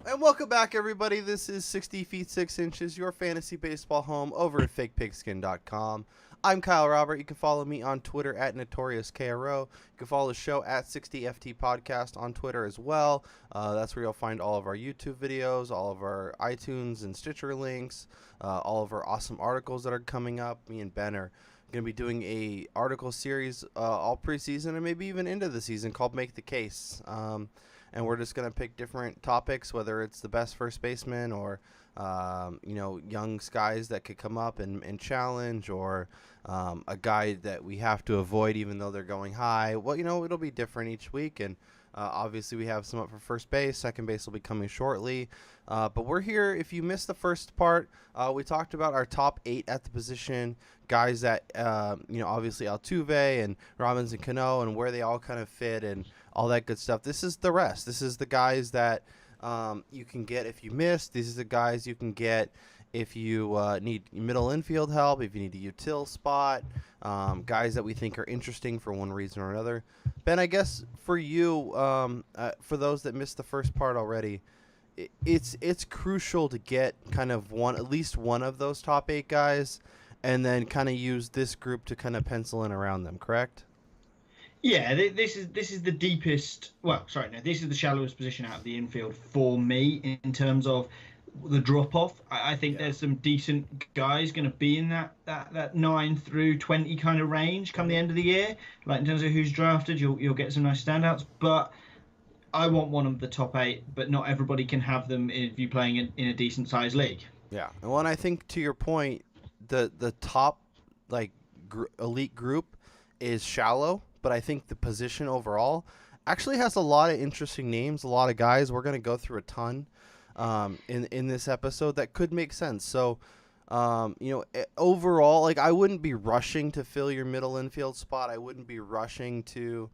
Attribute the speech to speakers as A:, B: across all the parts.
A: And welcome back, everybody. This is 60 Feet 6 Inches, your fantasy baseball home over at fakepigskin.com. I'm Kyle Robert. You can follow me on Twitter at NotoriousKRO. You can follow the show at 60FT Podcast on Twitter as well. That's where you'll find all of our YouTube videos, all of our iTunes and Stitcher links, all of our awesome articles that are coming up. Me and Ben are going to be doing a article series all preseason and maybe even into the season called Make the Case. And we're just going to pick different topics, whether it's the best first baseman or, young guys that could come up and challenge, or a guy that we have to avoid even though they're going high. Well, it'll be different each week. And obviously we have some up for first base. Second base will be coming shortly. But we're here. If you missed the first part, we talked about our top 8 at the position, guys that, obviously Altuve and Robinson Cano and where they all kind of fit and all that good stuff. This is the rest. This is the guys that you can get if you missed. These are the guys you can get if you need middle infield help, if you need a util spot, guys that we think are interesting for one reason or another. Ben, I guess for you, for those that missed the first part already, it's crucial to get kind of at least one of those top 8 guys, and then kind of use this group to kind of pencil in around them, correct?
B: Yeah, this is the deepest. Well, sorry, no, this is the shallowest position out of the infield for me in terms of the drop off. I think there's some decent guys going to be in that 9 through 20 kind of range come the end of the year. Like in terms of who's drafted, you'll get some nice standouts. But I want one of the top 8, but not everybody can have them if you're playing in a decent sized league.
A: Yeah, well, and I think to your point, the top elite group is shallow. But I think the position overall actually has a lot of interesting names, a lot of guys. We're going to go through a ton in this episode that could make sense. So, overall, I wouldn't be rushing to fill your middle infield spot. I wouldn't be rushing to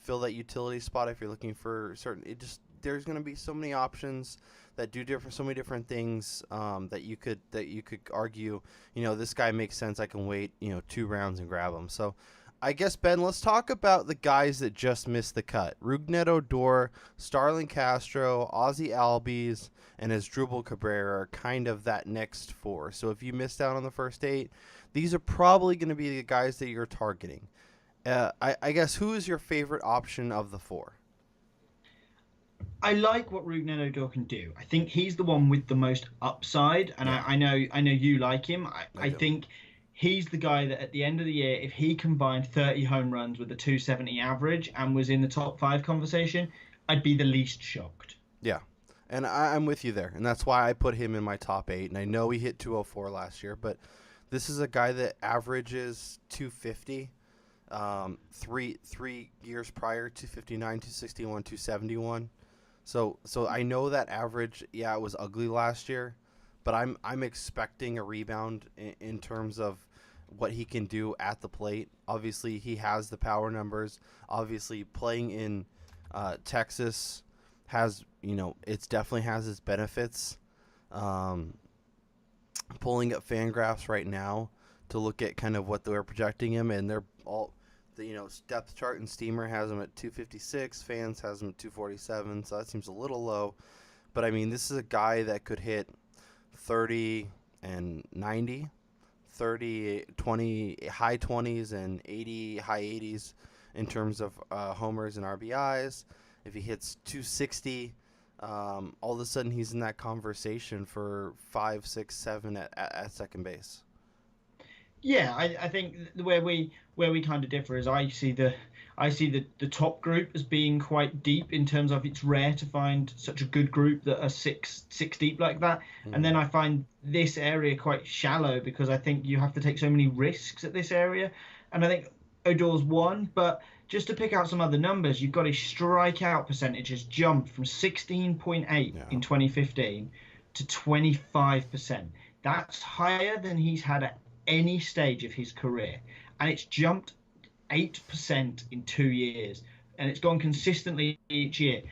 A: fill that utility spot if you're looking for certain. There's going to be so many options that do so many different things that you could argue. This guy makes sense. I can wait 2 rounds and grab him. So. I guess, Ben, let's talk about the guys that just missed the cut. Rougned Odor, Starlin Castro, Ozzy Albies, and Asdrubal Cabrera are kind of that next 4. So if you missed out on the first 8, these are probably going to be the guys that you're targeting. I guess, who is your favorite option of the 4?
B: I like what Rougned Odor can do. I think he's the one with the most upside, and yeah. I know you like him. I think he's the guy that at the end of the year, if he combined 30 home runs with a 270 average and was in the top 5 conversation, I'd be the least shocked.
A: Yeah, and I'm with you there, and that's why I put him in my top 8. And I know he hit 204 last year, but this is a guy that averages 250. 3 years prior, 259, 261, 271. So I know that average, it was ugly last year. But I'm expecting a rebound in terms of what he can do at the plate. Obviously, he has the power numbers. Obviously, playing in Texas has, it definitely has its benefits. Pulling up Fangraphs right now to look at kind of what they're projecting him, and they're all, depth chart and Steamer has him at 256. Fans has him at 247, so that seems a little low. But, I mean, this is a guy that could hit 30 and 90, 30, 20, high 20s and 80, high 80s in terms of homers and RBIs. If he hits 260, all of a sudden he's in that conversation for 5, 6, 7 at second base.
B: Yeah, I think where we kind of differ is I see the top group as being quite deep in terms of it's rare to find such a good group that are six deep like that. And then I find this area quite shallow because I think you have to take so many risks at this area. And I think Odor's one, but just to pick out some other numbers, you've got his strikeout percentage has jumped from 16.8 in 2015 to 25%. That's higher than he's had at any stage of his career, and it's jumped 8% in 2 years, and it's gone consistently each year.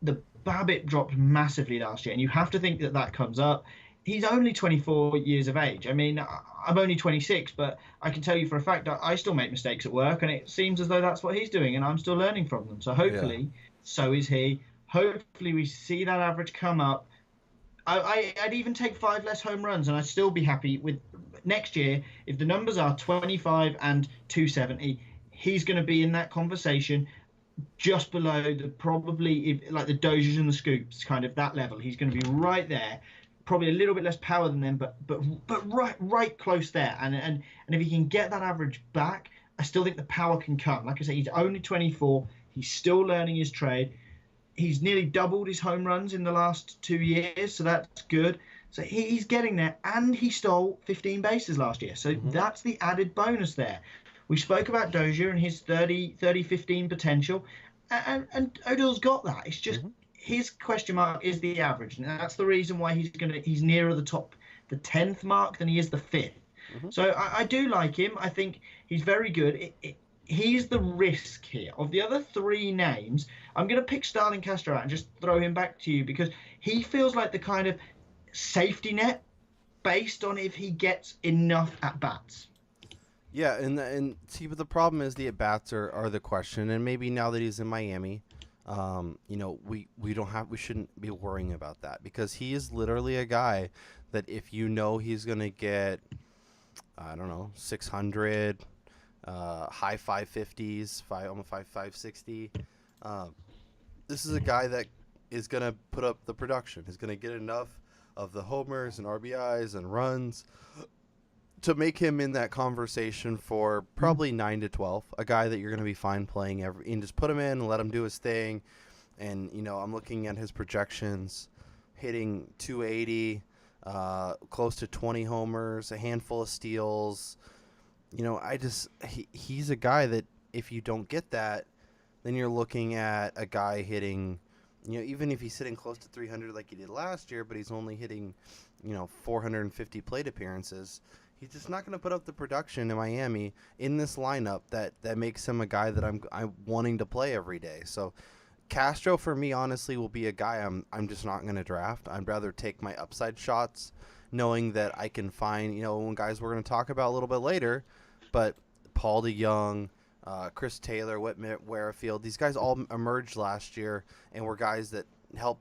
B: The BABIP dropped massively last year, and you have to think that comes up. He's only 24 years of age. I mean, I'm only 26, but I can tell you for a fact I still make mistakes at work, and it seems as though that's what he's doing, and I'm still learning from them. So hopefully, so is he. Hopefully, we see that average come up. I'd even take 5 less home runs, and I'd still be happy with next year. If the numbers are 25 and 270, he's going to be in that conversation just below the probably like the Dozers and the Scoops, kind of that level. He's going to be right there, probably a little bit less power than them, but right close there. And if he can get that average back, I still think the power can come. Like I say, he's only 24. He's still learning his trade. He's nearly doubled his home runs in the last 2 years, so that's good. So he's getting there, and he stole 15 bases last year. So that's the added bonus there. We spoke about Dozier and his 30-15 potential, and Odell's got that. It's just his question mark is the average, and that's the reason why he's nearer the top, the 10th mark than he is the 5th. So I do like him. I think he's very good. He's the risk here. Of the other 3 names, I'm going to pick Starlin Castro out and just throw him back to you because he feels like the kind of safety net based on if he gets enough at-bats.
A: Yeah, and see, but the problem is the at-bats are the question, and maybe now that he's in Miami, we shouldn't be worrying about that because he is literally a guy that if you know he's going to get, I don't know, 600, high 550s, almost 560. This is a guy that is going to put up the production. He's going to get enough of the homers and RBIs and runs to make him in that conversation for probably 9 to 12. A guy that you're going to be fine playing and just put him in and let him do his thing. And I'm looking at his projections, hitting 280, close to 20 homers, a handful of steals. He's a guy that if you don't get that, then you're looking at a guy hitting, even if he's hitting close to 300 like he did last year, but he's only hitting, 450 plate appearances. He's just not going to put up the production in Miami in this lineup that makes him a guy that I'm wanting to play every day. So Castro for me honestly will be a guy I'm just not going to draft. I'd rather take my upside shots knowing that I can find, guys we're going to talk about a little bit later, but Paul DeYoung, Chris Taylor, Whit Merrifield, these guys all emerged last year and were guys that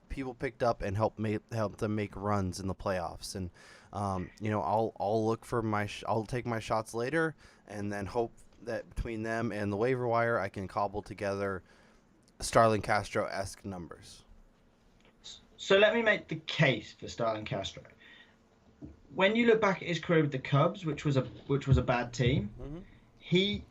A: people picked up and helped them make runs in the playoffs. And I'll look for I'll take my shots later and then hope that between them and the waiver wire I can cobble together Starlin Castro-esque numbers.
B: So let me make the case for Starlin Castro. When you look back at his career with the Cubs, which was a bad team, he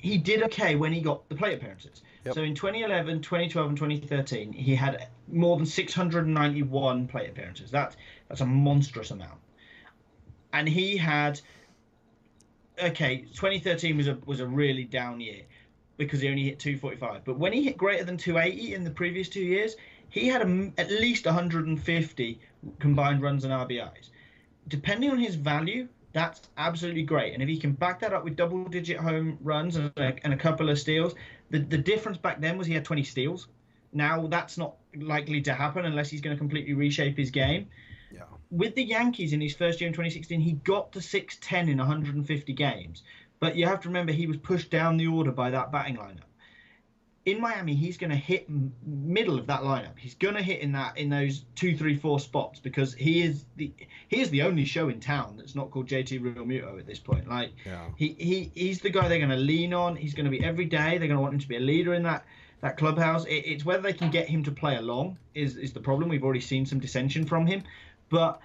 B: did okay when he got the plate appearances. Yep. So in 2011, 2012, and 2013, he had more than 691 plate appearances. That's a monstrous amount. And he had 2013 was a really down year because he only hit 245. But when he hit greater than 280 in the previous 2 years, he had at least 150 combined runs and RBIs. Depending on his value, that's absolutely great. And if he can back that up with double-digit home runs and a couple of steals, the difference back then was he had 20 steals. Now that's not likely to happen unless he's going to completely reshape his game.
A: Yeah.
B: With the Yankees in his first year in 2016, he got to 610 in 150 games. But you have to remember he was pushed down the order by that batting lineup. In Miami, he's going to hit middle of that lineup. He's going to hit in those 2, 3, 4 spots because he is the only show in town that's not called JT Realmuto at this point. Like he's the guy they're going to lean on. He's going to be every day. They're going to want him to be a leader in that clubhouse. It's whether they can get him to play along is the problem. We've already seen some dissension from him, but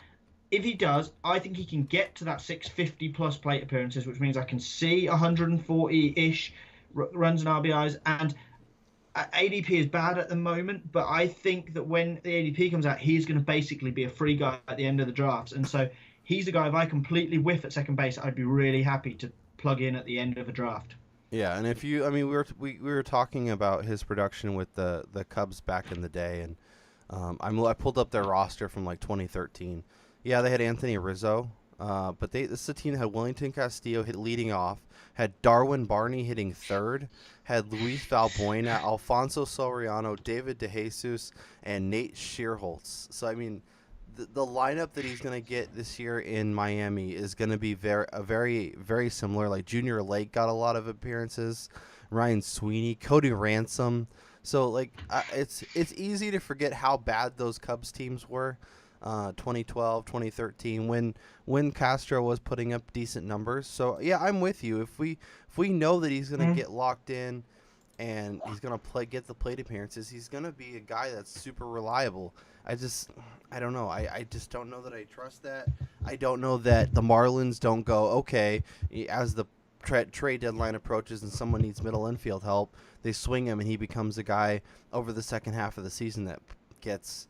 B: if he does, I think he can get to that 650 plus plate appearances, which means I can see 140-ish runs and RBIs. And ADP is bad at the moment, but I think that when the ADP comes out, he's going to basically be a free guy at the end of the drafts. And so he's the guy, if I completely whiff at second base, I'd be really happy to plug in at the end of a draft.
A: Yeah, and if you, we were talking about his production with the Cubs back in the day, and I pulled up their roster from like 2013. Yeah, they had Anthony Rizzo, but this is a team that had Wellington Castillo leading off, had Darwin Barney hitting third, had Luis Valbuena, Alfonso Soriano, David DeJesus, and Nate Shearholtz. So, I mean, the lineup that he's going to get this year in Miami is going to be very, very similar. Like Junior Lake got a lot of appearances, Ryan Sweeney, Cody Ransom. So like it's easy to forget how bad those Cubs teams were, 2012, 2013, when Castro was putting up decent numbers. So yeah, I'm with you. If we know that he's gonna
B: Mm.
A: get locked in and he's gonna get the plate appearances, he's gonna be a guy that's super reliable. I just I don't know. I just don't know that I trust that. I don't know that the Marlins don't go, okay, as the trade deadline approaches and someone needs middle infield help, they swing him and he becomes a guy over the second half of the season that gets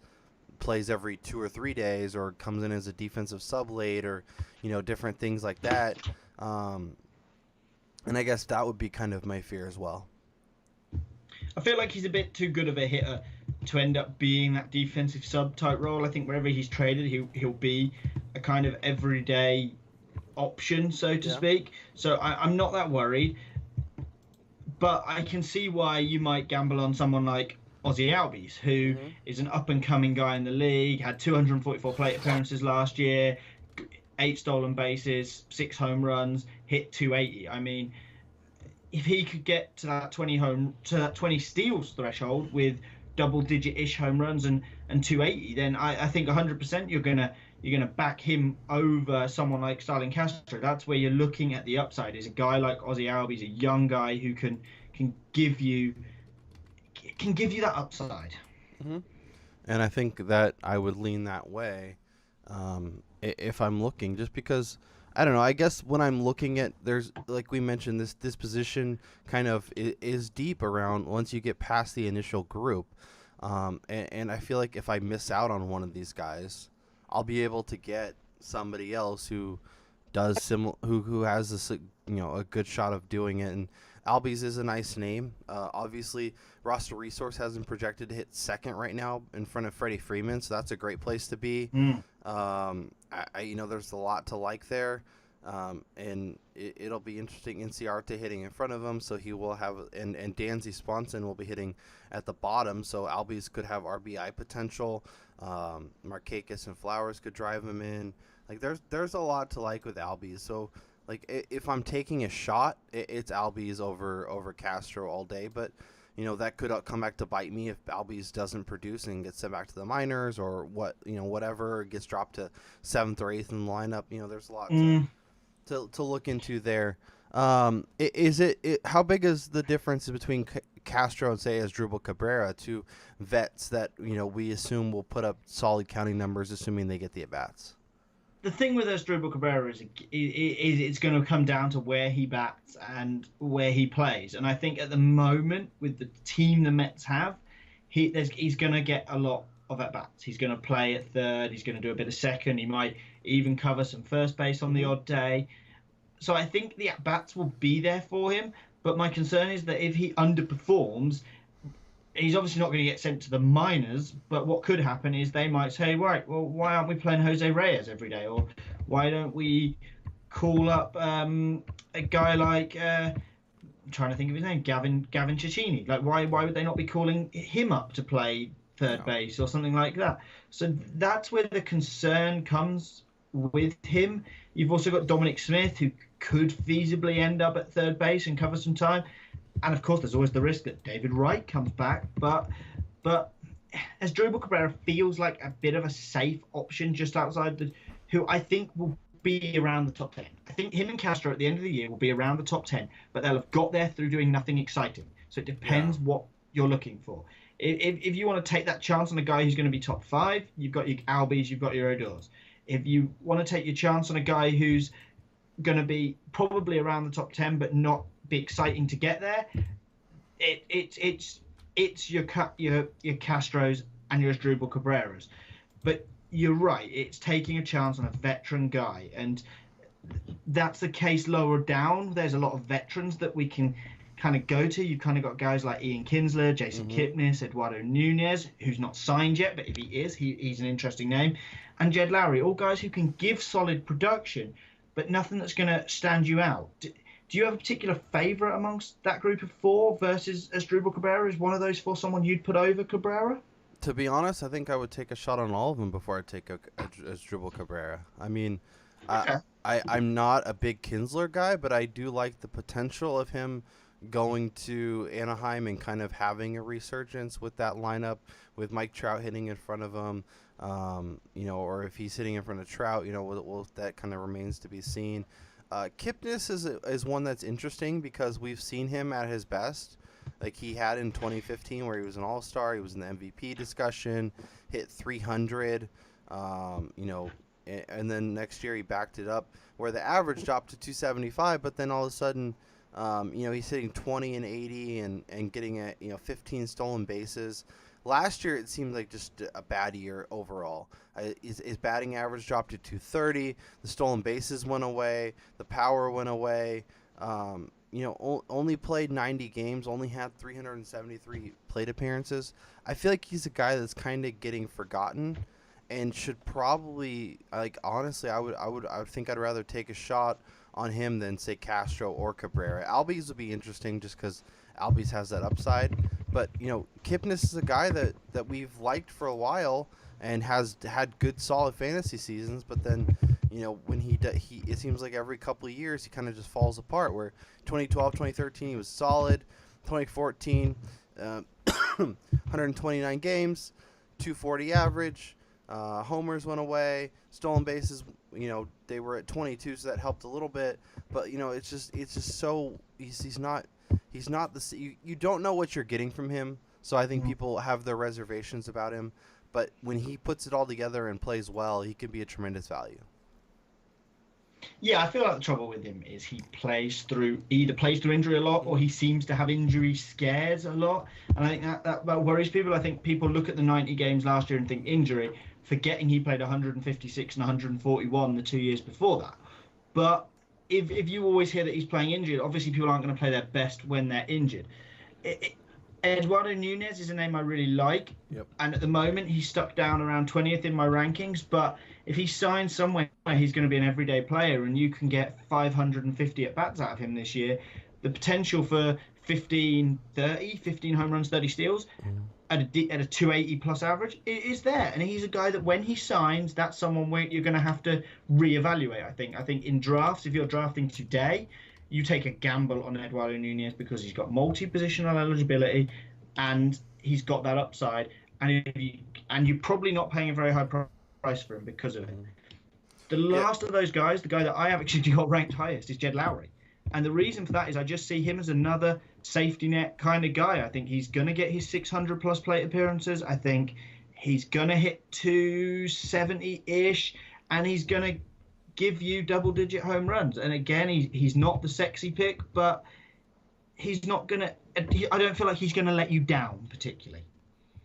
A: plays every 2 or 3 days or comes in as a defensive sub late or different things like that. Um, and I guess that would be kind of my fear as well.
B: I feel like he's a bit too good of a hitter to end up being that defensive sub type role. I think wherever he's traded, he'll be a kind of everyday option, so to
A: Yeah.
B: speak. So I'm not that worried, but I can see why you might gamble on someone like Ozzy Albies, who
A: Mm-hmm.
B: is an up and coming guy in the league, had 244 plate appearances last year, 8 stolen bases, 6 home runs, hit 280. I mean, if he could get to that 20 steals threshold with double-digit-ish home runs and 280, then I think 100% you're gonna back him over someone like Starlin Castro. That's where you're looking at the upside. Is a guy like Ozzy Albies, a young guy who can give you that upside.
A: Mm-hmm. And I think that I would lean that way, if I'm looking, just because I don't know. I guess when I'm looking at, there's like we mentioned, this position kind of is deep around once you get past the initial group, and I feel like if I miss out on one of these guys, I'll be able to get somebody else who does who has this a good shot of doing it. And Albies is a nice name. Obviously, roster resource has him projected to hit second right now in front of Freddie Freeman, so that's a great place to be.
B: Mm.
A: There's a lot to like there, and it'll be interesting. Inciarte hitting in front of him, so he will have, and Dansby Swanson will be hitting at the bottom, so Albies could have RBI potential. Markakis and Flowers could drive him in. Like there's a lot to like with Albies. So like if I'm taking a shot, it's Albies over Castro all day. But that could come back to bite me if Albies doesn't produce and gets sent back to the minors or whatever, gets dropped to 7th or 8th in the lineup. There's a lot
B: Mm.
A: to look into there. How big is the difference between Castro and say Asdrubal Cabrera, two vets that we assume will put up solid counting numbers, assuming they get the at bats?
B: The thing with Asdrubal Cabrera is it's going to come down to where he bats and where he plays. And I think at the moment, with the team the Mets have, he's going to get a lot of at bats. He's going to play at third. He's going to do a bit of second. He might even cover some first base on the odd day. So I think the at bats will be there for him. But my concern is that if he underperforms, he's obviously not going to get sent to the minors, but what could happen is they might say, right, well, why aren't we playing Jose Reyes every day? Or why don't we call up a guy like, I'm trying to think of his name, Gavin Cecchini? Like, why would they not be calling him up to play third base or something like that? So that's where the concern comes with him. You've also got Dominic Smith, who could feasibly end up at third base and cover some time. And of course, there's always the risk that David Wright comes back. But Asdrubal Cabrera feels like a bit of a safe option just outside who I think will be around the top 10. I think him and Castro at the end of the year will be around the top 10, but they'll have got there through doing nothing exciting. So it depends what you're looking for. If you want to take that chance on a guy who's going to be top 5, you've got your Albies, you've got your Odors. If you want to take your chance on a guy who's going to be probably around the top 10, but not be exciting to get there, it's your Castros and your Asdrubal Cabreras. But you're right, it's taking a chance on a veteran guy, and that's the case lower down. There's a lot of veterans that we can kind of go to. You've kind of got guys like Ian Kinsler, Jason Kipnis, Eduardo Nunez, who's not signed yet, but if he is, he's an interesting name, and Jed Lowry, all guys who can give solid production, but nothing that's going to stand you out. Do you have a particular favourite amongst that group of 4 versus Asdrubal Cabrera? Is one of those 4 someone you'd put over Cabrera?
A: To be honest, I think I would take a shot on all of them before I take Asdrubal Cabrera. I mean,
B: Okay.
A: I'm not a big Kinsler guy, but I do like the potential of him, going to Anaheim and kind of having a resurgence with that lineup, with Mike Trout hitting in front of him, or if he's hitting in front of Trout, that kind of remains to be seen. Kipnis is one that's interesting because we've seen him at his best, like he had in 2015 where he was an all-star, he was in the MVP discussion, hit 300, and then next year he backed it up where the average dropped to 275, but then all of a sudden, he's hitting 20 and 80 and getting at 15 stolen bases. Last year it seemed like just a bad year overall. His batting average dropped to 230. The stolen bases went away. The power went away. Only played 90 games. Only had 373 plate appearances. I feel like he's a guy that's kind of getting forgotten, and should probably, honestly, I think I'd rather take a shot on him than say Castro or Cabrera. Albies would be interesting just because Albies has that upside, but Kipnis is a guy that we've liked for a while and has had good solid fantasy seasons, but then when he it seems like every couple of years he kind of just falls apart. Where 2012, 2013 he was solid, 2014 129 games, 240 average. Homers went away. Stolen bases, they were at 22, so that helped a little bit. But it's just so he's not you don't know what you're getting from him. So I think people have their reservations about him. But when he puts it all together and plays well, he can be a tremendous value.
B: Yeah, I feel like the trouble with him is he either plays through injury a lot, or he seems to have injury scares a lot. And I think that worries people. I think people look at the 90 games last year and think injury, forgetting he played 156 and 141 the 2 years before that. But if you always hear that he's playing injured, obviously people aren't going to play their best when they're injured. Eduardo Nunez is a name I really like.
A: Yep.
B: And at the moment he's stuck down around 20th in my rankings, but if he signs somewhere, he's going to be an everyday player, and you can get 550 at bats out of him this year. The potential for 15 home runs, 30 steals at a 280 plus average is there. And he's a guy that when he signs, that's someone where you're going to have to reevaluate. I think in drafts, if you're drafting today, you take a gamble on Eduardo Nunez because he's got multi-positional eligibility and he's got that upside. And you're probably not paying a very high price for him because of it. The last of those guys, the guy that I have actually got ranked highest, is Jed Lowry. And the reason for that is I just see him as another safety net kind of guy. I think he's going to get his 600 plus plate appearances. I think he's going to hit 270-ish, and he's going to give you double-digit home runs. And again, he's not the sexy pick, but he's not going to – I don't feel like he's going to let you down particularly.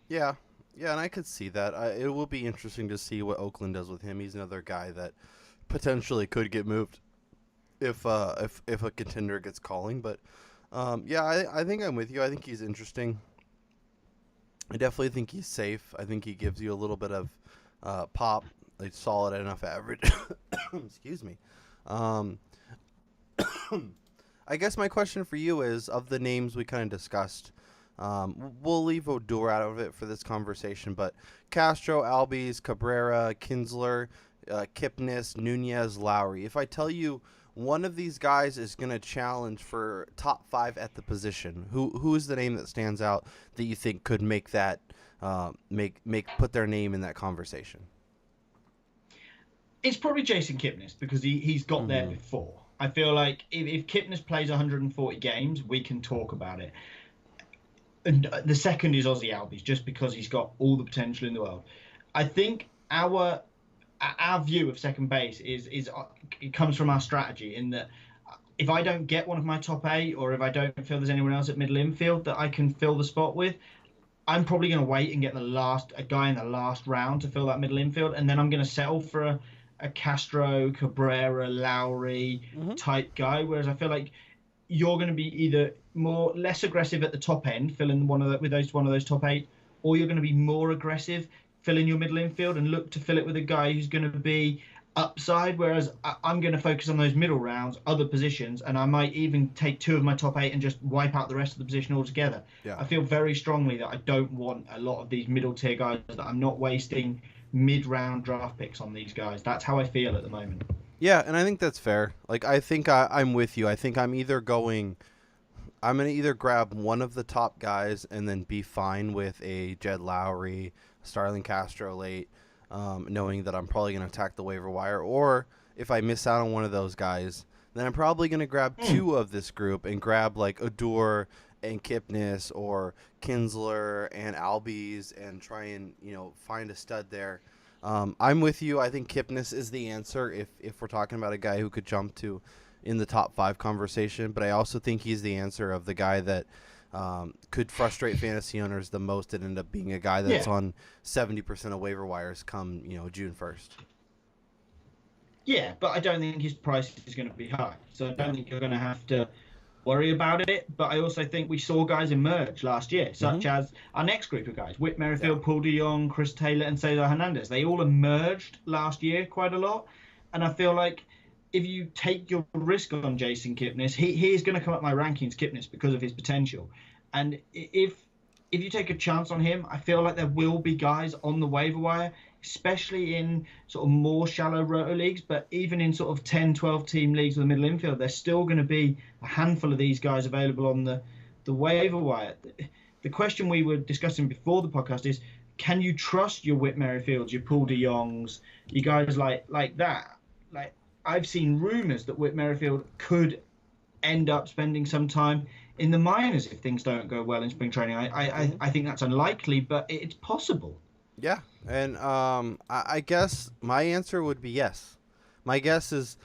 A: Yeah. Yeah, and I could see that. It will be interesting to see what Oakland does with him. He's another guy that potentially could get moved if a contender gets calling. But I think I'm with you. I think he's interesting. I definitely think he's safe. I think he gives you a little bit of pop, like solid enough average. Excuse me. I guess my question for you is, of the names we kind of discussed, we'll leave Odor out of it for this conversation, but Castro, Albies, Cabrera, Kinsler, Kipnis, Nunez, Lowry. If I tell you one of these guys is going to challenge for top 5 at the position, who is the name that stands out that you think could make that put their name in that conversation?
B: It's probably Jason Kipnis because he's got there before. I feel like if Kipnis plays 140 games, we can talk about it. And the second is Ozzy Albies, just because he's got all the potential in the world. I think our view of second base is it comes from our strategy, in that if I don't get one of my top 8, or if I don't feel there's anyone else at middle infield that I can fill the spot with, I'm probably going to wait and get a guy in the last round to fill that middle infield, and then I'm going to settle for a Castro, Cabrera, Lowry type guy. Whereas I feel like you're going to be either less aggressive at the top end, filling one of those top 8, or you're going to be more aggressive, filling your middle infield and look to fill it with a guy who's going to be upside. Whereas I'm going to focus on those middle rounds, other positions, and I might even take 2 of my top 8 and just wipe out the rest of the position altogether.
A: Yeah.
B: I feel very strongly that I don't want a lot of these middle tier guys, that I'm not wasting mid-round draft picks on these guys. That's how I feel at the moment.
A: Yeah, and I think that's fair. Like, I think I'm with you. I think I'm either going I'm gonna either grab one of the top guys and then be fine with a Jed Lowry, Starlin Castro late, knowing that I'm probably gonna attack the waiver wire. Or if I miss out on one of those guys, then I'm probably gonna grab two of this group and grab like Adore and Kipnis or Kinsler and Albies and try and find a stud there. I'm with you. I think Kipnis is the answer if we're talking about a guy who could jump to in the top 5 conversation, but I also think he's the answer of the guy that could frustrate fantasy owners the most and end up being a guy that's on 70% of waiver wires come June 1st.
B: Yeah, but I don't think his price is going to be high, so I don't think you're going to have to worry about it. But I also think we saw guys emerge last year, such as our next group of guys: Whit Merrifield, Paul de Jong, Chris Taylor, and Cesar Hernandez. They all emerged last year quite a lot, and I feel like if you take your risk on Jason Kipnis, he is going to come up my rankings, Kipnis, because of his potential. And if you take a chance on him, I feel like there will be guys on the waiver wire, especially in sort of more shallow roto leagues, but even in sort of 10, 12 team leagues with the middle infield, there's still going to be a handful of these guys available on the waiver wire. The question we were discussing before the podcast is, can you trust your Whit Merrifields, your Paul de Jongs, you guys like that? Like, I've seen rumours that Whit Merrifield could end up spending some time in the minors if things don't go well in spring training. I think that's unlikely, but it's possible.
A: Yeah, and I guess my answer would be yes. My guess is,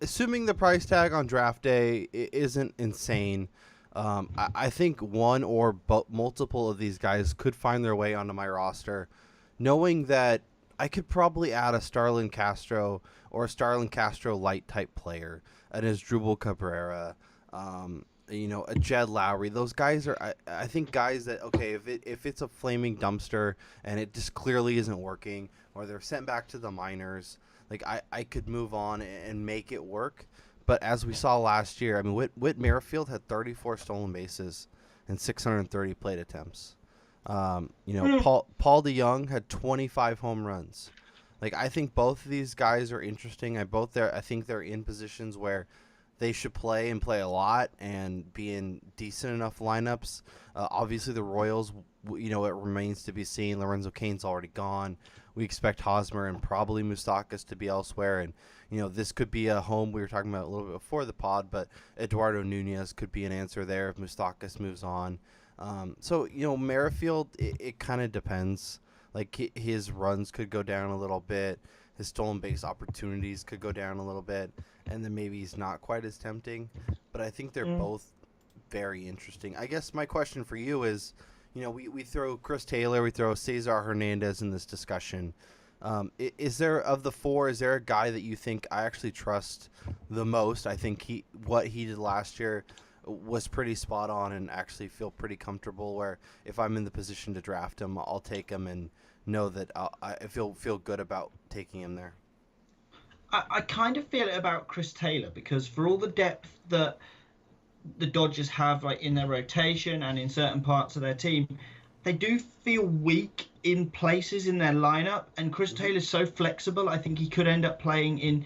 A: assuming the price tag on draft day isn't insane, I think one or multiple of these guys could find their way onto my roster, knowing that I could probably add a Starlin Castro or a Starlin Castro light type player, an Asdrubal Cabrera, a Jed Lowry. Those guys are, I think, guys that, okay, if it's a flaming dumpster and it just clearly isn't working, or they're sent back to the minors, like I could move on and make it work. But as we saw last year, I mean, Whit Merrifield had 34 stolen bases and 630 plate attempts. Paul de Jong had 25 home runs. Like, I think both of these guys are interesting. I think they're in positions where they should play and play a lot and be in decent enough lineups. Obviously, the Royals, it remains to be seen. Lorenzo Cain's already gone. We expect Hosmer and probably Moustakas to be elsewhere. And, this could be a home we were talking about a little bit before the pod, but Eduardo Nunez could be an answer there if Moustakas moves on. Merrifield, it kind of depends. Like, his runs could go down a little bit. His stolen base opportunities could go down a little bit. And then maybe he's not quite as tempting. But I think they're both very interesting. I guess my question for you is, we throw Chris Taylor, we throw Cesar Hernandez in this discussion. Is there, of the four, is there a guy that you think I actually trust the most? I think what he did last year was pretty spot on and actually feel pretty comfortable where if I'm in the position to draft him, I'll take him and know that I feel good about taking him there.
B: I kind of feel it about Chris Taylor because for all the depth that the Dodgers have, like, in their rotation and in certain parts of their team, they do feel weak in places in their lineup. And Chris Taylor's so flexible. I think he could end up playing in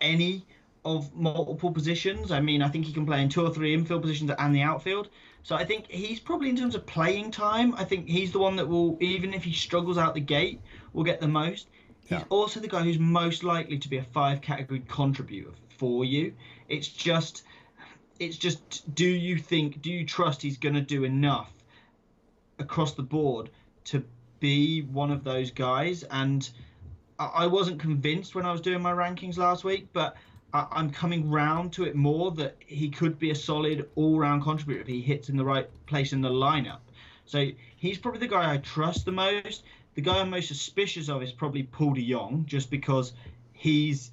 B: any of multiple positions. I mean, I think he can play in 2 or 3 infield positions and the outfield. So I think he's probably, in terms of playing time, I think he's the one that will, even if he struggles out the gate, will get the most. He's also the guy who's most likely to be a 5-category contributor for you. It's just, do you trust he's going to do enough across the board to be one of those guys? And I wasn't convinced when I was doing my rankings last week, but I'm coming round to it more that he could be a solid all-round contributor if he hits in the right place in the lineup. So he's probably the guy I trust the most. The guy I'm most suspicious of is probably Paul de Jong, just because he's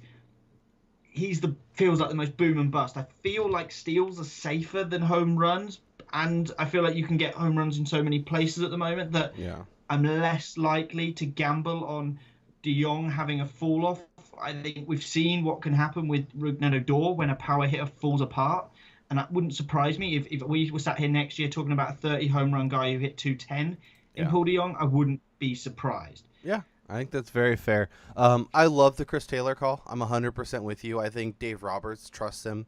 B: feels like the most boom and bust. I feel like steals are safer than home runs, and I feel like you can get home runs in so many places at the moment that I'm less likely to gamble on de Jong having a fall off. I think we've seen what can happen with Rougned Odor when a power hitter falls apart, and that wouldn't surprise me if we were sat here next year talking about a 30 home run guy who hit 210 in Paul de Jong. I wouldn't be surprised.
A: Yeah, I think that's very fair. I love the Chris Taylor call. I'm 100% with you. I think Dave Roberts trusts him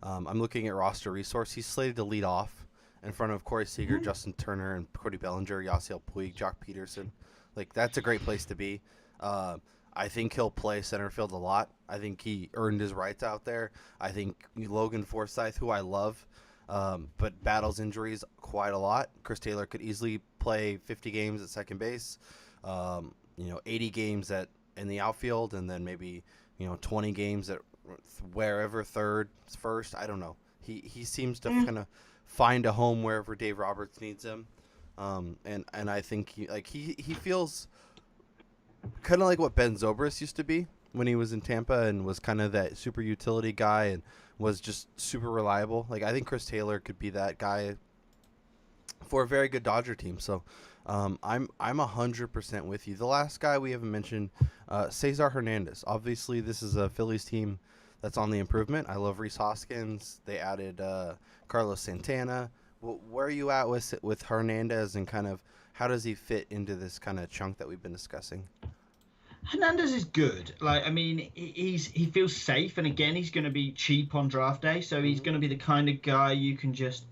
A: I'm looking at roster resource. He's slated to lead off in front of Corey Seager, Justin Turner, and Cody Bellinger, Yasiel Puig, Jock Peterson. Like, that's a great place to be. I think he'll play center field a lot. I think he earned his rights out there. I think Logan Forsythe, who I love, but battles injuries quite a lot. Chris Taylor could easily play 50 games at second base, 80 games in the outfield, and then maybe 20 games at wherever, third, first. I don't know. He seems to kind of find a home wherever Dave Roberts needs him, and I think he feels kind of like what Ben Zobrist used to be when he was in Tampa and was kind of that super utility guy and was just super reliable. Like, I think Chris Taylor could be that guy for a very good Dodger team. So I'm 100% with you. The last guy we haven't mentioned, Cesar Hernandez. Obviously, this is a Phillies team that's on the improvement. I love Rhys Hoskins. They added Carlos Santana. Where are you at with Hernandez, and kind of how does he fit into this kind of chunk that we've been discussing?
B: Hernandez is good. Like, I mean, he feels safe, and again, he's going to be cheap on draft day, so he's going to be the kind of guy you can just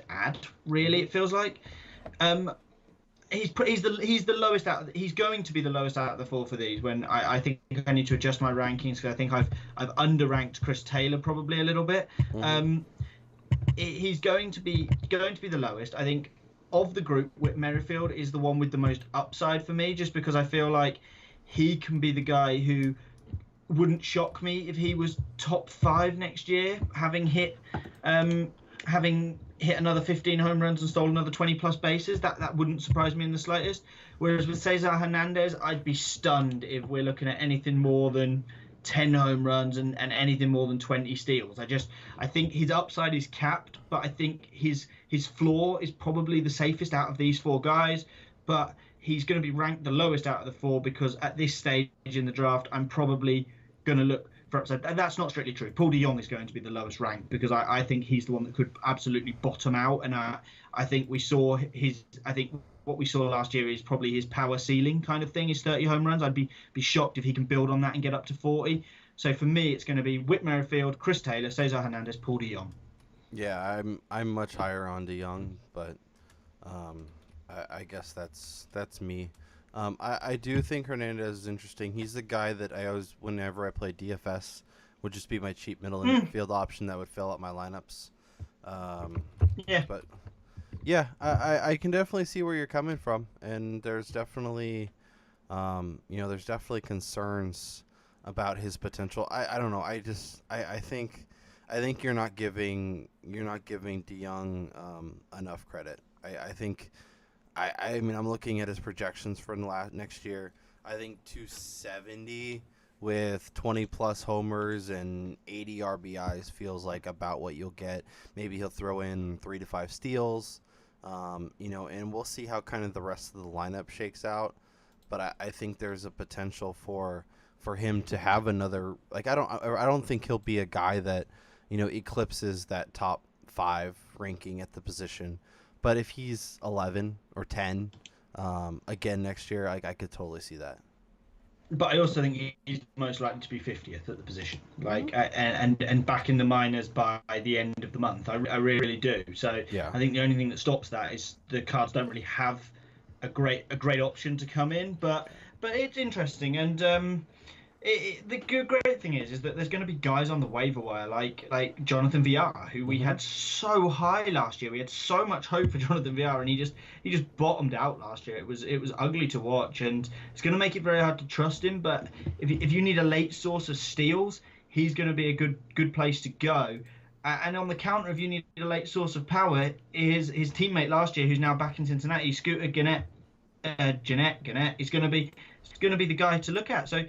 B: add. Really, it feels like. He's the lowest out. He's going to be the lowest out of the four for these. When I think I need to adjust my rankings, because I think I've underranked Chris Taylor probably a little bit. He's going to be the lowest. I think of the group, Whit Merrifield is the one with the most upside for me, just because I feel like he can be the guy who wouldn't shock me if he was top 5 next year, having hit another 15 home runs and stolen another 20 plus bases. That wouldn't surprise me in the slightest. Whereas with Cesar Hernandez, I'd be stunned if we're looking at anything more than 10 home runs and anything more than 20 steals. I think his upside is capped, but I think his floor is probably the safest out of these 4 guys. But he's going to be ranked the lowest out of the 4 because at this stage in the draft, I'm probably going to look for upside. And that's not strictly true. Paul DeJong is going to be the lowest ranked because I think he's the one that could absolutely bottom out. And I think we saw what we saw last year is probably his power ceiling kind of thing, is 30 home runs. I'd be shocked if he can build on that and get up to 40. So for me, it's going to be Whit Merrifield, Chris Taylor, Cesar Hernandez, Paul DeJong.
A: Yeah, I'm much higher on DeJong, but I guess that's me. I do think Hernandez is interesting. He's the guy that I always, whenever I play DFS, would just be my cheap middle infield option that would fill up my lineups.
B: Yeah.
A: But yeah, I can definitely see where you're coming from, and there's definitely, there's definitely concerns about his potential. I don't know. I think you're not giving DeJong enough credit. I think. I mean, I'm looking at his projections for next year. I think 270 with 20-plus homers and 80 RBIs feels like about what you'll get. Maybe he'll throw in 3 to 5 steals, and we'll see how kind of the rest of the lineup shakes out. But I think there's a potential for him to have another. Like, I don't think he'll be a guy that eclipses that top 5 ranking at the position. But if he's 11 or 10 again next year, I could totally see that.
B: But I also think he's most likely to be 50th at the position, and back in the minors by the end of the month. I really do. So yeah. I think the only thing that stops that is the Cards don't really have a great option to come in. But it's interesting, and the great thing is that there's going to be guys on the waiver wire like Jonathan Villar, who we had so high last year. We had so much hope for Jonathan Villar, and he just bottomed out last year. It was ugly to watch, and it's going to make it very hard to trust him. But if you need a late source of steals, he's going to be a good place to go. And on the counter, if you need a late source of power, his teammate last year, who's now back in Cincinnati, Scooter Gennett, is going to be the guy to look at. So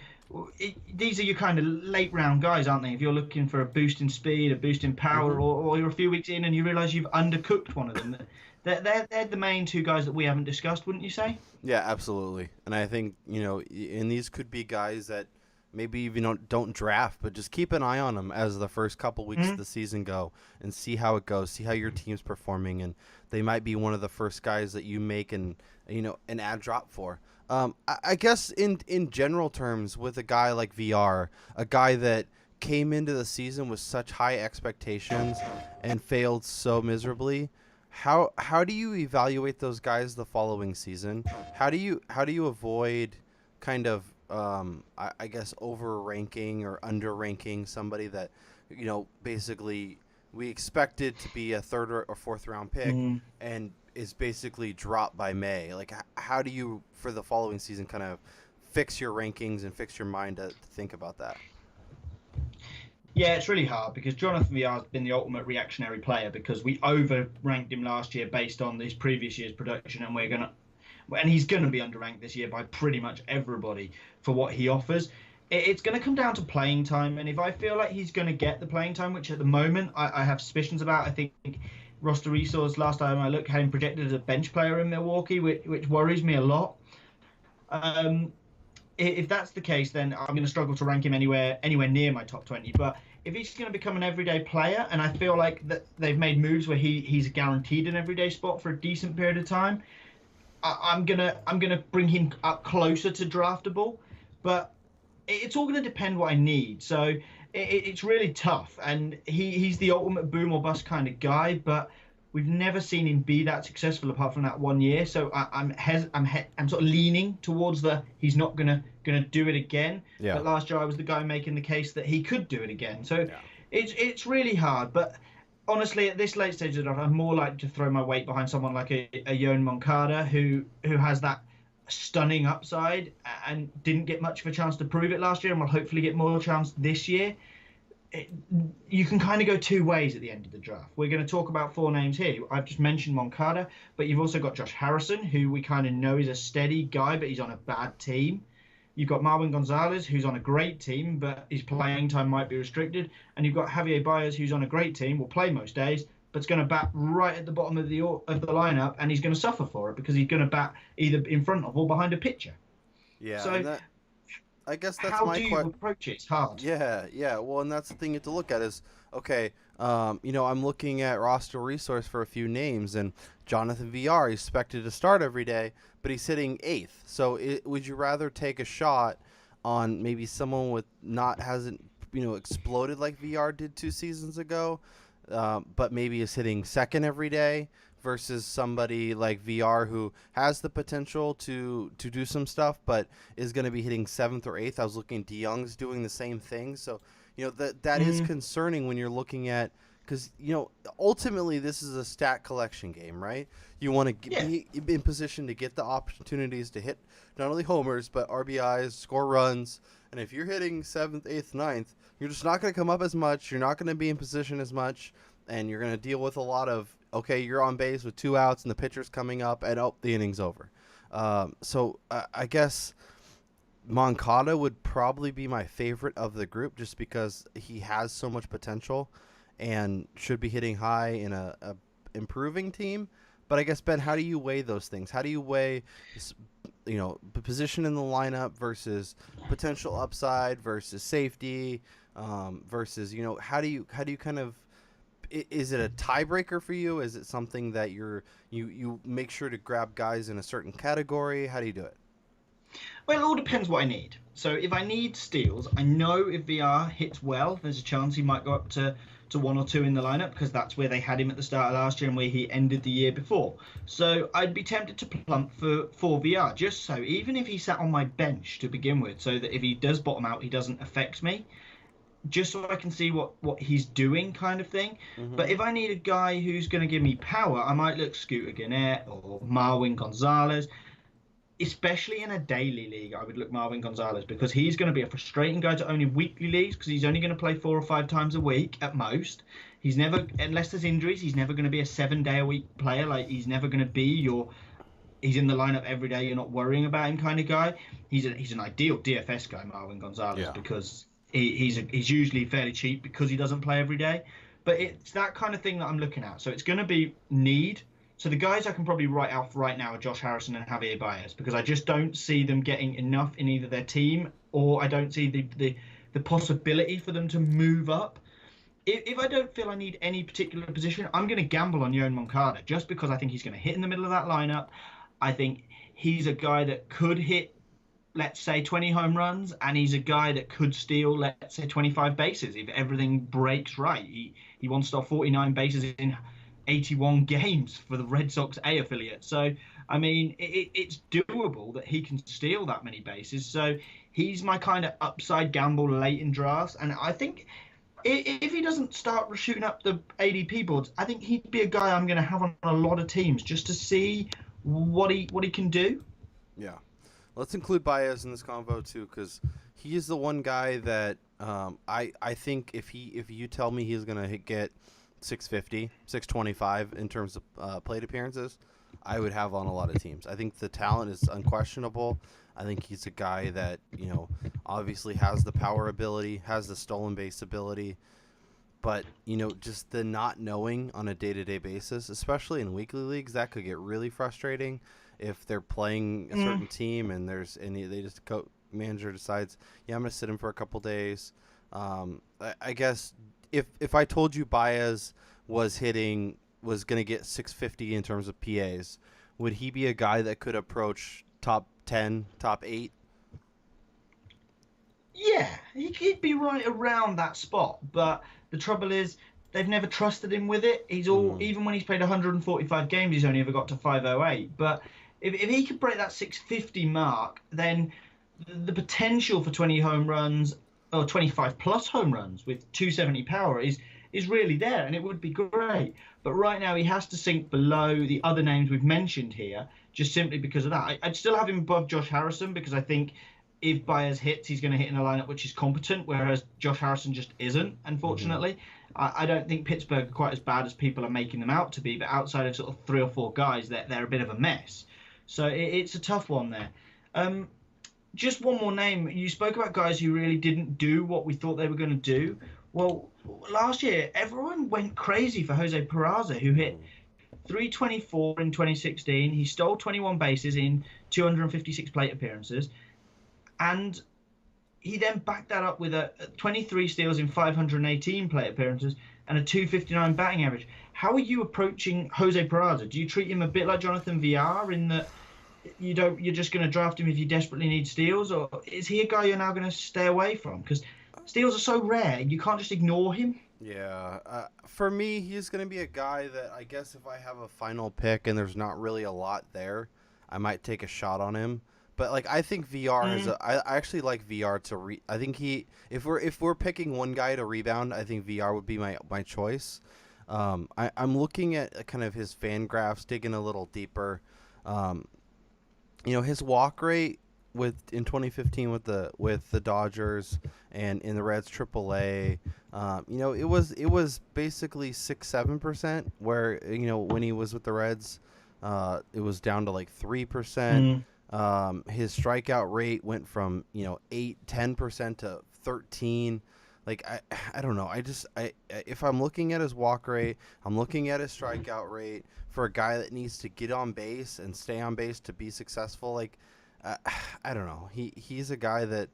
B: these are your kind of late round guys, aren't they? If you're looking for a boost in speed, a boost in power, or you're a few weeks in and you realise you've undercooked one of them, they're the main 2 guys that we haven't discussed, wouldn't you say?
A: Yeah, absolutely. And I think and these could be guys that maybe even don't draft, but just keep an eye on them as the first couple weeks of the season go and see how it goes, see how your team's performing, and they might be one of the first guys that you make an ad drop for. I guess in general terms, with a guy like VR, a guy that came into the season with such high expectations and failed so miserably. How do you evaluate those guys the following season? How do you avoid kind of I guess over ranking or under ranking somebody that basically we expected to be a third or fourth round pick
B: Mm.
A: and is basically dropped by May. Like how do you for the following season kind of fix your rankings and fix your mind to think about that?
B: Yeah, it's really hard because Jonathan VR has been the ultimate reactionary player because we over-ranked him last year based on his previous year's production, and he's gonna be underranked this year by pretty much everybody for what he offers. It's going to come down to playing time, and if I feel like he's going to get the playing time, which at the moment I have suspicions about, I think roster resource last time I looked had him projected as a bench player in Milwaukee, which worries me a lot. Um, if that's the case, then I'm going to struggle to rank him anywhere near my top 20. But if he's going to become an everyday player, and I feel like that they've made moves where he's guaranteed an everyday spot for a decent period of time, I'm gonna bring him up closer to draftable. But it's all going to depend what I need. So it's really tough, and he's the ultimate boom or bust kind of guy, but we've never seen him be that successful apart from that 1 year. So I'm sort of leaning towards he's not gonna do it again.
A: Yeah.
B: But last year I was the guy making the case that he could do it again. So
A: Yeah.
B: it's really hard. But honestly, at this late stage of the draft, I'm more likely to throw my weight behind someone like a Yoan Moncada who has that stunning upside and didn't get much of a chance to prove it last year and will hopefully get more chance this year. You can kind of go two ways at the end of the draft. We're going to talk about four names here. I've just mentioned Moncada, but you've also got Josh Harrison, who we kind of know is a steady guy, but he's on a bad team. You've got Marwin Gonzalez, who's on a great team, but his playing time might be restricted. And you've got Javier Baez, who's on a great team, will play most days, but it's going to bat right at the bottom of the lineup, and he's going to suffer for it because he's going to bat either in front of or behind a pitcher.
A: Yeah.
B: So
A: I guess that's
B: how
A: my
B: do you approach it? It's hard.
A: Yeah, yeah. Well, and that's the thing you have to look at is, okay, I'm looking at roster resource for a few names, and Jonathan VR, he's expected to start every day, but he's hitting eighth. So would you rather take a shot on maybe someone with hasn't exploded like VR did 2 seasons ago, but maybe is hitting second every day, versus somebody like VR who has the potential to do some stuff, but is going to be hitting seventh or eighth? I was looking at DeYoung's doing the same thing. So, that is concerning when you're looking at, because, ultimately this is a stat collection game, right? You want to be in position to get the opportunities to hit not only homers, but RBIs, score runs. And if you're hitting seventh, eighth, ninth, you're just not going to come up as much. You're not going to be in position as much. And you're going to deal with a lot of, okay, you're on base with 2 outs and the pitcher's coming up and, the inning's over. So I guess Moncada would probably be my favorite of the group just because he has so much potential and should be hitting high in a improving team. But I guess, Ben, how do you weigh those things? How do you weigh, the position in the lineup versus potential upside versus safety versus, how do you kind of, is it a tiebreaker for you? Is it something that you make sure to grab guys in a certain category? How do you do it?
B: Well, it all depends what I need. So if I need steals, I know if VR hits well, there's a chance he might go up to 1 or 2 in the lineup because that's where they had him at the start of last year and where he ended the year before. So I'd be tempted to plump for VR, just so even if he sat on my bench to begin with, so that if he does bottom out, he doesn't affect me. Just so I can see what he's doing, kind of thing. Mm-hmm. But if I need a guy who's going to give me power, I might look Scooter Gannett or Marwin Gonzalez. Especially in a daily league, I would look Marwin Gonzalez because he's going to be a frustrating guy to own in weekly leagues because he's only going to play 4 or 5 times a week at most. He's never, unless there's injuries, he's never going to be a 7-day-a-week player. Like, he's never going to be he's in the lineup every day, you're not worrying about him kind of guy. He's an ideal DFS guy, Marwin Gonzalez, because he's usually fairly cheap because he doesn't play every day. But it's that kind of thing that I'm looking at. So it's going to be need. So the guys I can probably write off right now are Josh Harrison and Javier Baez because I just don't see them getting enough in either their team or I don't see the possibility for them to move up. If I don't feel I need any particular position, I'm going to gamble on Yoan Moncada just because I think he's going to hit in the middle of that lineup. I think he's a guy that could hit let's say 20 home runs, and he's a guy that could steal, let's say 25 bases if everything breaks right. He once stole 49 bases in 81 games for the Red Sox A affiliate. So I mean, it's doable that he can steal that many bases. So he's my kind of upside gamble late in drafts, and I think if he doesn't start shooting up the ADP boards, I think he'd be a guy I'm going to have on a lot of teams just to see what he can do.
A: Yeah. Let's include Baez in this convo too, because he is the one guy that I think if you tell me he's gonna get 650, 625 in terms of plate appearances, I would have on a lot of teams. I think the talent is unquestionable. I think he's a guy that obviously has the power ability, has the stolen base ability, but just the not knowing on a day-to-day basis, especially in weekly leagues, that could get really frustrating if they're playing a certain team and they just manager decides, yeah, I'm gonna sit him for a couple days. I guess if I told you Baez was gonna get 650 in terms of PAs, would he be a guy that could approach top 10, top 8?
B: Yeah, he'd be right around that spot, but the trouble is they've never trusted him with it. Even when he's played 145 games, he's only ever got to 508. But if he could break that 650 mark, then the potential for 20 home runs or 25 plus home runs with 270 power is really there, and it would be great. But right now he has to sink below the other names we've mentioned here, just simply because of that. I'd still have him above Josh Harrison because I think if Baez hits, he's going to hit in a lineup which is competent, whereas Josh Harrison just isn't, unfortunately. I don't think Pittsburgh are quite as bad as people are making them out to be, but outside of sort of 3 or 4 guys, they're a bit of a mess. So it's a tough one there. Just one more name. You spoke about guys who really didn't do what we thought they were going to do. Well, last year, everyone went crazy for Jose Peraza, who hit 324 in 2016. He stole 21 bases in 256 plate appearances. And he then backed that up with a 23 steals in 518 plate appearances and a 259 batting average. How are you approaching Jose Peraza? Do you treat him a bit like Jonathan Villar in that you're just going to draft him if you desperately need steals, or is he a guy you're now going to stay away from? Because steals are so rare, you can't just ignore him.
A: Yeah, for me, he's going to be a guy that I guess if I have a final pick and there's not really a lot there, I might take a shot on him. But I think VR I actually like VR to I think if we're picking one guy to rebound, I think VR would be my choice. I'm looking at kind of his fan graphs, digging a little deeper. His walk rate in 2015 with the Dodgers and in the Reds AAA, it was basically 6-7%. Where when he was with the Reds, it was down to 3%. His strikeout rate went from 8-10% to 13. I don't know. If I'm looking at his walk rate, I'm looking at his strikeout rate for a guy that needs to get on base and stay on base to be successful. I don't know. He's a guy that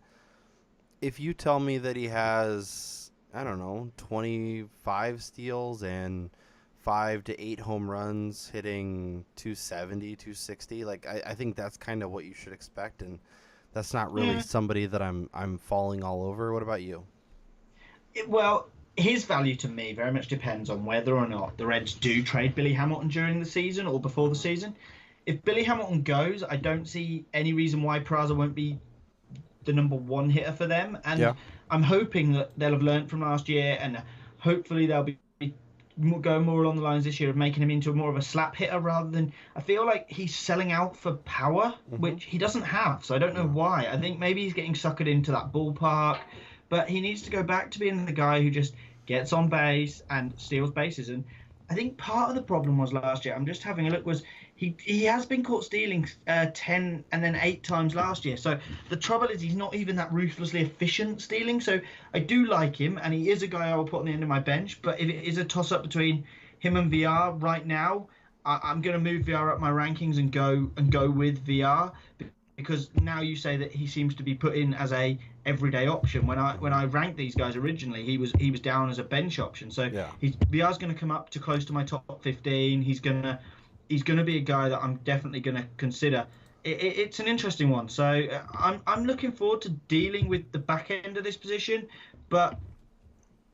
A: if you tell me that he has 25 steals and 5 to 8 home runs, hitting 270, 260, I think that's kind of what you should expect, and that's not really somebody that I'm falling all over. What about you?
B: Well, his value to me very much depends on whether or not the Reds do trade Billy Hamilton during the season or before the season. If Billy Hamilton goes, I don't see any reason why Peraza won't be the number 1 hitter for them. And I'm hoping that they'll have learned from last year, and hopefully they'll be going more along the lines this year of making him into more of a slap hitter rather than. I feel like he's selling out for power, which he doesn't have. So I don't know why. I think maybe he's getting suckered into that ballpark, but he needs to go back to being the guy who just gets on base and steals bases. And I think part of the problem was last year, I'm just having a look, was he has been caught stealing 10 and then 8 times last year. So the trouble is he's not even that ruthlessly efficient stealing. So I do like him, and he is a guy I will put on the end of my bench. But if it is a toss-up between him and VR right now, I'm going to move VR up my rankings and go with VR, because now you say that he seems to be put in as a everyday option. When I ranked these guys originally, he was down as a bench option. So VR's going to come up to close to my top 15. He's going to be a guy that I'm definitely going to consider. It's an interesting one. So I'm looking forward to dealing with the back end of this position, but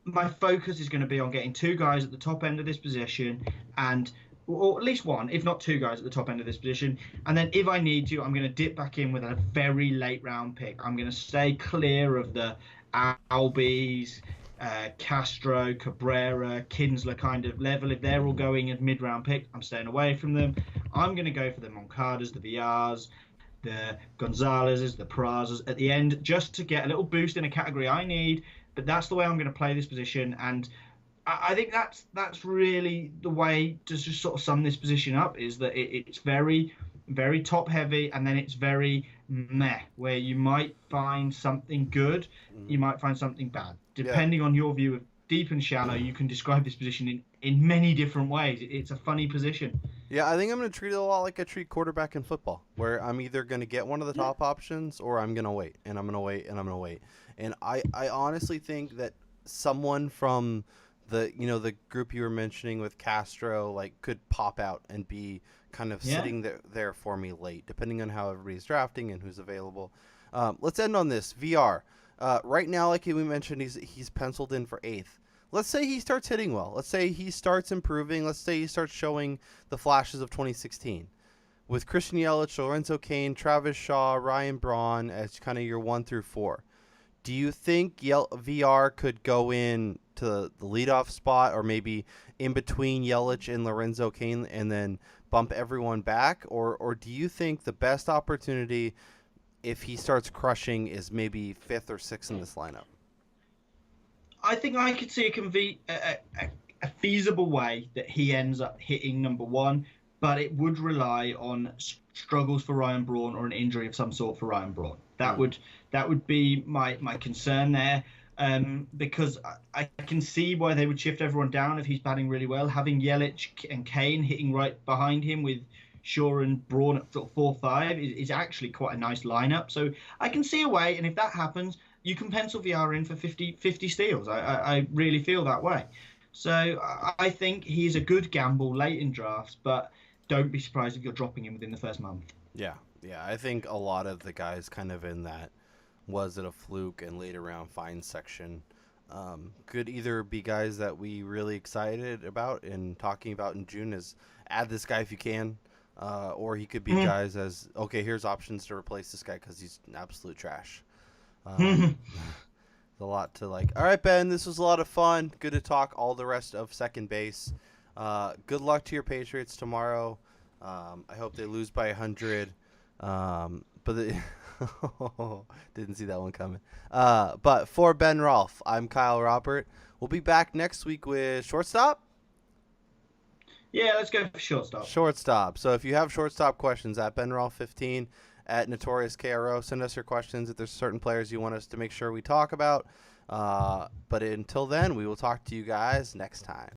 B: my focus is going to be on getting two guys at the top end of this position, and or at least one, if not two guys at the top end of this position. And then if I need to, I'm going to dip back in with a very late round pick. I'm going to stay clear of the Albies, Castro, Cabrera, Kinsler kind of level. If they're all going as mid round pick, I'm staying away from them. I'm going to go for the Moncadas, the Villars, the Gonzalez's, the Prazas at the end, just to get a little boost in a category I need. But that's the way I'm going to play this position, and I think that's really the way to just sort of sum this position up. Is that it's very very top heavy, and then it's very meh, where you might find something good, you might find something bad,
A: Yeah.
B: depending on your view of deep and shallow. You can describe this position in many different ways. It's a funny position.
A: Yeah, I think I'm going to treat it a lot like I treat quarterback in football, where I'm either going to get one of the top options or I'm going to wait, and I'm going to wait, and I'm going to wait. And I honestly think that someone from the group you were mentioning with Castro like could pop out and be kind of
B: Yeah.
A: sitting there for me late, depending on how everybody's drafting and who's available. Let's end on this VR. Right now, like we mentioned, he's penciled in for 8th. Let's say he starts hitting well. Let's say he starts improving. Let's say he starts showing the flashes of 2016 with Christian Yelich, Lorenzo Cain, Travis Shaw, Ryan Braun as kind of your 1 through 4. Do you think VR could go in to the leadoff spot, or maybe in between Yelich and Lorenzo Cain, and then bump everyone back? Or do you think the best opportunity, if he starts crushing, is maybe 5th or 6th in this lineup?
B: I think I could see a feasible way that he ends up hitting number one, but it would rely on struggles for Ryan Braun or an injury of some sort for Ryan Braun. That would be my concern there, because I can see why they would shift everyone down if he's batting really well. Having Yelich and Kane hitting right behind him with Shaw and Braun at sort of 4-5 is actually quite a nice lineup. So I can see a way, and if that happens, you can pencil VR in for 50 steals. I really feel that way. So I think he's a good gamble late in drafts, but don't be surprised if you're dropping him within the first month.
A: Yeah, yeah. I think a lot of the guys kind of in that was it a fluke and later round fine section could either be guys that we really excited about and talking about in June as add this guy if you can, or he could be guys as okay, here's options to replace this guy because he's absolute trash. A lot to like. All right, Ben, this was a lot of fun. Good to talk all the rest of second base. Good luck to your Patriots tomorrow. I hope they lose by 100. Didn't see that one coming. But for Ben Rolfe, I'm Kyle Robert. We'll be back next week with shortstop.
B: Yeah, let's go for shortstop.
A: Shortstop. So if you have shortstop questions at Ben Rolfe 15 at Notorious KRO, send us your questions if there's certain players you want us to make sure we talk about. But until then, we will talk to you guys next time.